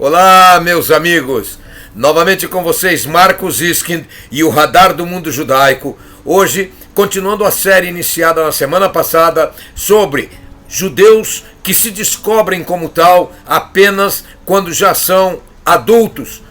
Olá, meus amigos! Novamente com vocês, Marcos Iskind e o Radar do Mundo Judaico. Hoje, continuando a série iniciada na semana passada sobre judeus que se descobrem como tal apenas quando já são adultos.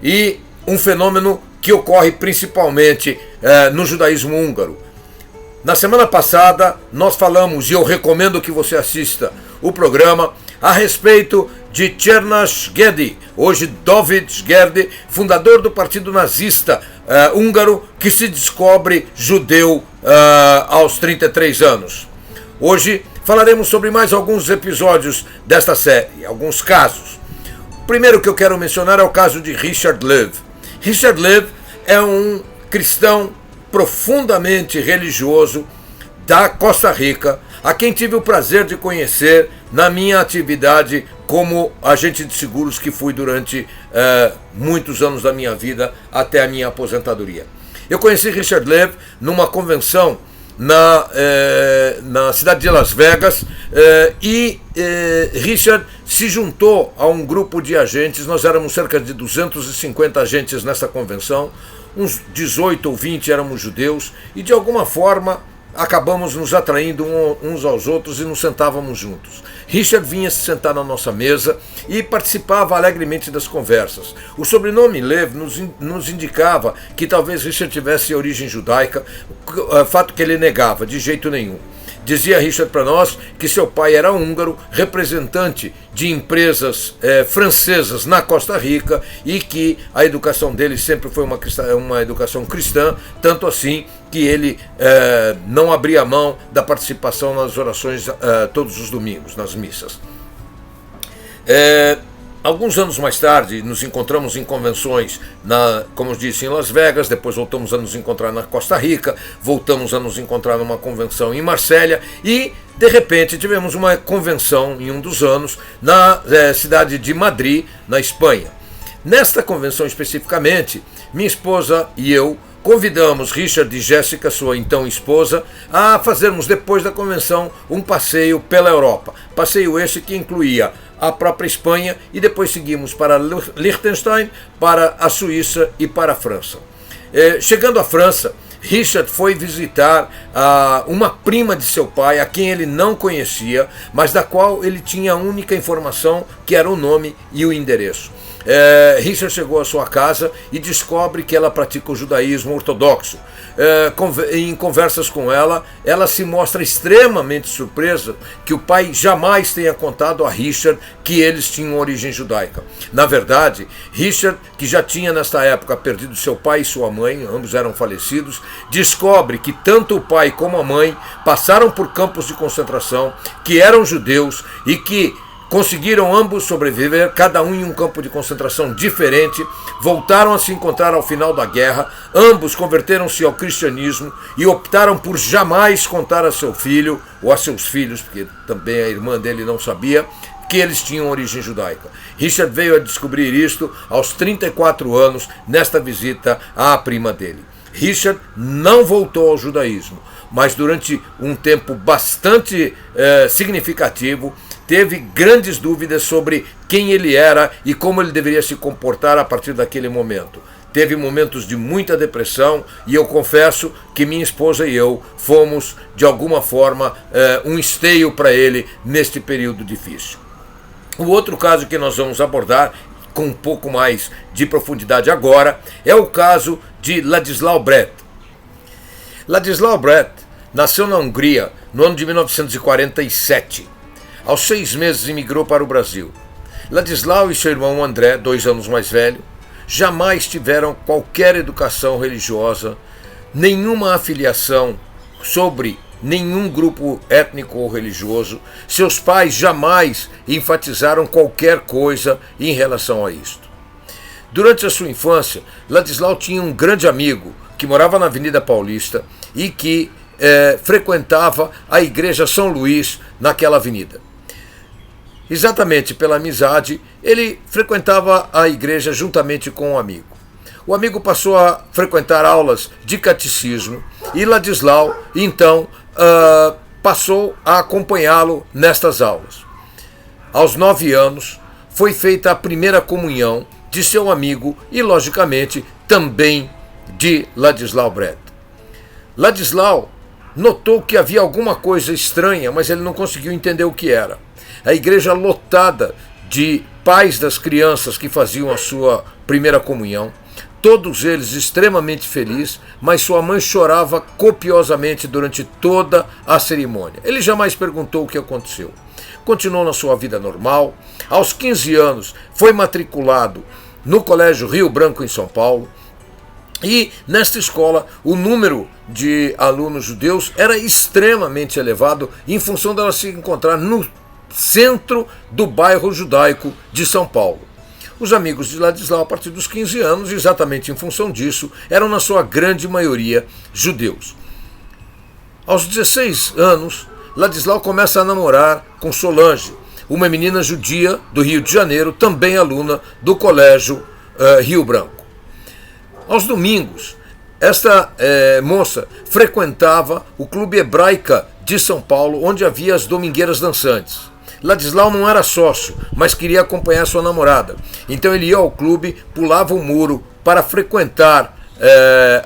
E um fenômeno que ocorre principalmente no judaísmo húngaro. Na semana passada, nós falamos, e eu recomendo que você assista o programa, a respeito de Csernas Gedi, hoje David Gedi, fundador do partido nazista húngaro, que se descobre judeu aos 33 anos. Hoje falaremos sobre mais alguns episódios desta série, alguns casos. O primeiro que eu quero mencionar é o caso de Richard Lev. Richard Lev é um cristão profundamente religioso da Costa Rica, a quem tive o prazer de conhecer na minha atividade como agente de seguros que fui durante muitos anos da minha vida até a minha aposentadoria. Eu conheci Richard Lev numa convenção na cidade de Las Vegas e Richard se juntou a um grupo de agentes. Nós éramos cerca de 250 agentes nessa convenção, uns 18 ou 20 éramos judeus e de alguma forma acabamos nos atraindo uns aos outros e nos sentávamos juntos. Richard vinha se sentar na nossa mesa e participava alegremente das conversas. O sobrenome Lev nos indicava que talvez Richard tivesse origem judaica, fato que ele negava de jeito nenhum. Dizia Richard para nós que seu pai era húngaro, representante de empresas francesas na Costa Rica e que a educação dele sempre foi uma educação cristã, tanto assim que ele não abria mão da participação nas orações todos os domingos, nas missas. Alguns anos mais tarde, nos encontramos em convenções, como eu disse, em Las Vegas, depois voltamos a nos encontrar na Costa Rica, voltamos a nos encontrar numa convenção em Marsella e, de repente, tivemos uma convenção em um dos anos na cidade de Madrid, na Espanha. Nesta convenção especificamente, minha esposa e eu convidamos Richard e Jéssica, sua então esposa, a fazermos depois da convenção um passeio pela Europa. Passeio esse que incluía a própria Espanha e depois seguimos para Liechtenstein, para a Suíça e para a França. Chegando à França, Richard foi visitar uma prima de seu pai, a quem ele não conhecia, mas da qual ele tinha a única informação, que era o nome e o endereço. Richard chegou à sua casa e descobre que ela pratica o judaísmo ortodoxo. Em conversas com ela, ela se mostra extremamente surpresa que o pai jamais tenha contado a Richard que eles tinham origem judaica. Na verdade, Richard, que já tinha nesta época perdido seu pai e sua mãe, ambos eram falecidos, descobre que tanto o pai como a mãe passaram por campos de concentração, que eram judeus e que conseguiram ambos sobreviver, cada um em um campo de concentração diferente, voltaram a se encontrar ao final da guerra, ambos converteram-se ao cristianismo e optaram por jamais contar a seu filho, ou a seus filhos, porque também a irmã dele não sabia, que eles tinham origem judaica. Richard veio a descobrir isto aos 34 anos, nesta visita à prima dele. Richard não voltou ao judaísmo, mas durante um tempo bastante significativo, teve grandes dúvidas sobre quem ele era e como ele deveria se comportar a partir daquele momento. Teve momentos de muita depressão e eu confesso que minha esposa e eu fomos, de alguma forma, um esteio para ele neste período difícil. O outro caso que nós vamos abordar com um pouco mais de profundidade agora é o caso de Ladislau Brett. Ladislau Brett nasceu na Hungria no ano de 1947. Aos 6 meses imigrou para o Brasil. Ladislau e seu irmão André, 2 anos mais velho, jamais tiveram qualquer educação religiosa, nenhuma afiliação sobre nenhum grupo étnico ou religioso. Seus pais jamais enfatizaram qualquer coisa em relação a isto. Durante a sua infância, Ladislau tinha um grande amigo que morava na Avenida Paulista e que frequentava a Igreja São Luís naquela avenida. Exatamente pela amizade, ele frequentava a igreja juntamente com um amigo. O amigo passou a frequentar aulas de catecismo e Ladislau, então, passou a acompanhá-lo nestas aulas. Aos 9 anos, foi feita a primeira comunhão de seu amigo e, logicamente, também de Ladislau Bred. Ladislau notou que havia alguma coisa estranha, mas ele não conseguiu entender o que era. A igreja lotada de pais das crianças que faziam a sua primeira comunhão, todos eles extremamente felizes, mas sua mãe chorava copiosamente durante toda a cerimônia. Ele jamais perguntou o que aconteceu. Continuou na sua vida normal. Aos 15 anos, foi matriculado no Colégio Rio Branco, em São Paulo. E nesta escola o número de alunos judeus era extremamente elevado em função dela se encontrar no centro do bairro judaico de São Paulo. Os amigos de Ladislau, a partir dos 15 anos, exatamente em função disso, eram na sua grande maioria judeus. Aos 16 anos, Ladislau começa a namorar com Solange, uma menina judia do Rio de Janeiro, também aluna do Colégio Rio Branco. Aos domingos, esta moça frequentava o Clube Hebraica de São Paulo, onde havia as domingueiras dançantes. Ladislau não era sócio, mas queria acompanhar sua namorada. Então ele ia ao clube, pulava o muro para frequentar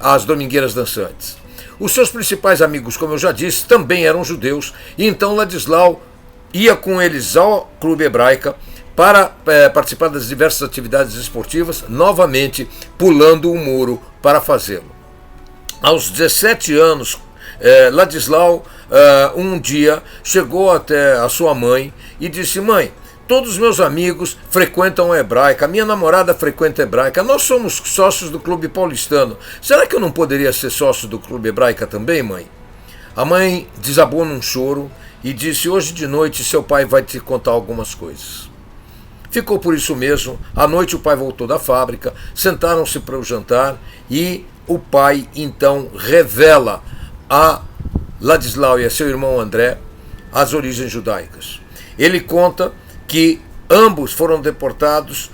as domingueiras dançantes. Os seus principais amigos, como eu já disse, também eram judeus, e então Ladislau ia com eles ao Clube Hebraica para participar das diversas atividades esportivas, novamente pulando o muro para fazê-lo. Aos 17 anos, Ladislau um dia chegou até a sua mãe e disse: mãe, todos os meus amigos frequentam a Hebraica, minha namorada frequenta a Hebraica, nós somos sócios do Clube Paulistano, será que eu não poderia ser sócio do Clube Hebraica também, mãe? A mãe desabou num choro e disse: hoje de noite seu pai vai te contar algumas coisas. Ficou por isso mesmo. À noite o pai voltou da fábrica, sentaram-se para o jantar e o pai então revela a Ladislau e a seu irmão André as origens judaicas. Ele conta que ambos foram deportados,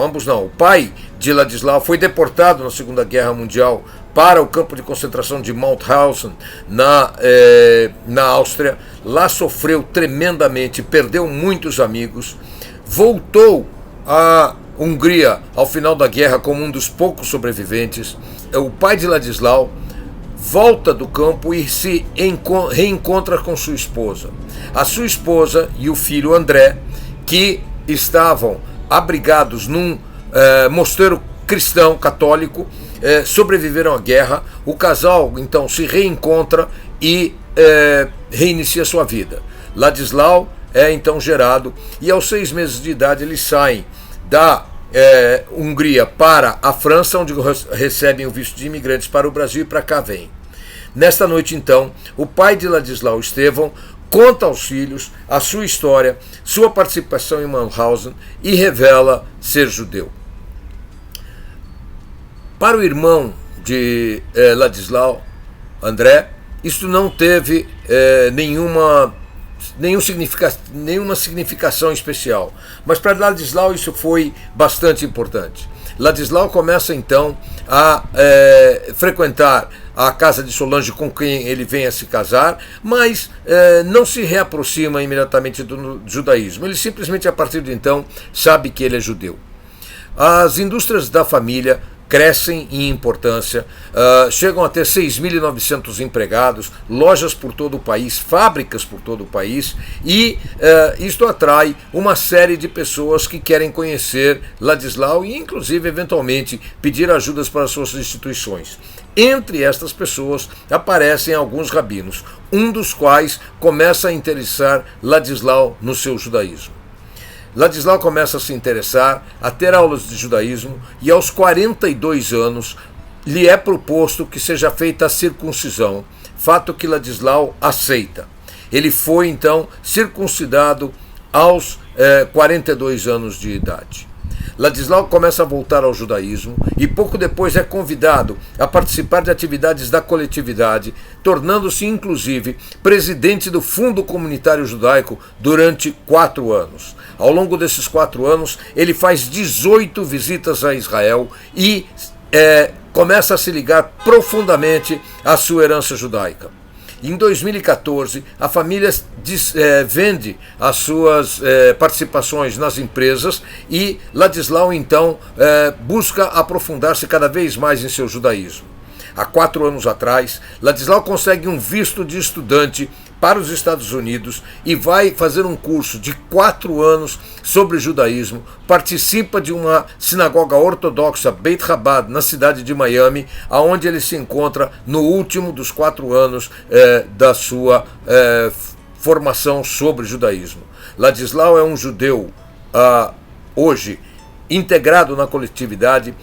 ambos não, o pai de Ladislau foi deportado na Segunda Guerra Mundial para o campo de concentração de Mauthausen, na Áustria. Lá sofreu tremendamente, perdeu muitos amigos, voltou à Hungria ao final da guerra como um dos poucos sobreviventes. O pai de Ladislau volta do campo e se reencontra com sua esposa. A sua esposa e o filho André, que estavam abrigados num mosteiro cristão católico, sobreviveram à guerra. O casal então se reencontra e reinicia sua vida. Ladislau é então gerado e aos 6 meses de idade eles saem da Hungria para a França, onde recebem o visto de imigrantes para o Brasil e para cá vêm. Nesta noite então, o pai de Ladislau, Estevão, conta aos filhos a sua história, sua participação em Mauthausen e revela ser judeu. Para o irmão de Ladislau, André, isto não teve nenhuma significação especial, mas para Ladislau isso foi bastante importante. Ladislau começa então a frequentar a casa de Solange, com quem ele vem a se casar, mas não se reaproxima imediatamente do judaísmo. Ele simplesmente, a partir de então, sabe que ele é judeu. As indústrias da família crescem em importância, chegam a ter 6.900 empregados, lojas por todo o país, fábricas por todo o país, e isto atrai uma série de pessoas que querem conhecer Ladislau e, inclusive, eventualmente, pedir ajudas para suas instituições. Entre estas pessoas aparecem alguns rabinos, um dos quais começa a interessar Ladislau no seu judaísmo. Ladislau começa a se interessar, a ter aulas de judaísmo, e aos 42 anos lhe é proposto que seja feita a circuncisão, fato que Ladislau aceita. Ele foi então circuncidado aos 42 anos de idade. Ladislau começa a voltar ao judaísmo e pouco depois é convidado a participar de atividades da coletividade, tornando-se inclusive presidente do Fundo Comunitário Judaico durante 4 anos. Ao longo desses 4 anos, ele faz 18 visitas a Israel e começa a se ligar profundamente à sua herança judaica. Em 2014, a família vende as suas participações nas empresas e Ladislau, então, busca aprofundar-se cada vez mais em seu judaísmo. Há 4 anos atrás, Ladislau consegue um visto de estudante para os Estados Unidos e vai fazer um curso de 4 anos sobre judaísmo, participa de uma sinagoga ortodoxa Beit Chabad na cidade de Miami, aonde ele se encontra no último dos 4 anos da sua formação sobre judaísmo. Ladislau é um judeu hoje integrado na coletividade,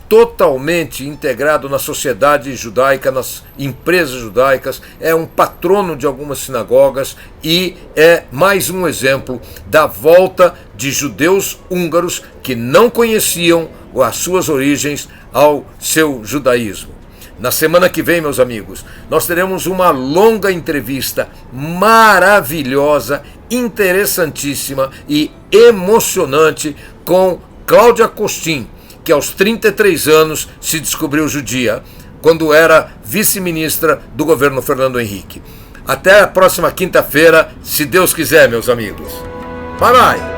totalmente integrado na sociedade judaica, nas empresas judaicas, é um patrono de algumas sinagogas e é mais um exemplo da volta de judeus húngaros que não conheciam as suas origens ao seu judaísmo. Na semana que vem, meus amigos, nós teremos uma longa entrevista maravilhosa, interessantíssima e emocionante com Cláudia Costin, que aos 33 anos se descobriu judia, quando era vice-ministra do governo Fernando Henrique. Até a próxima quinta-feira, se Deus quiser, meus amigos. Bye, bye!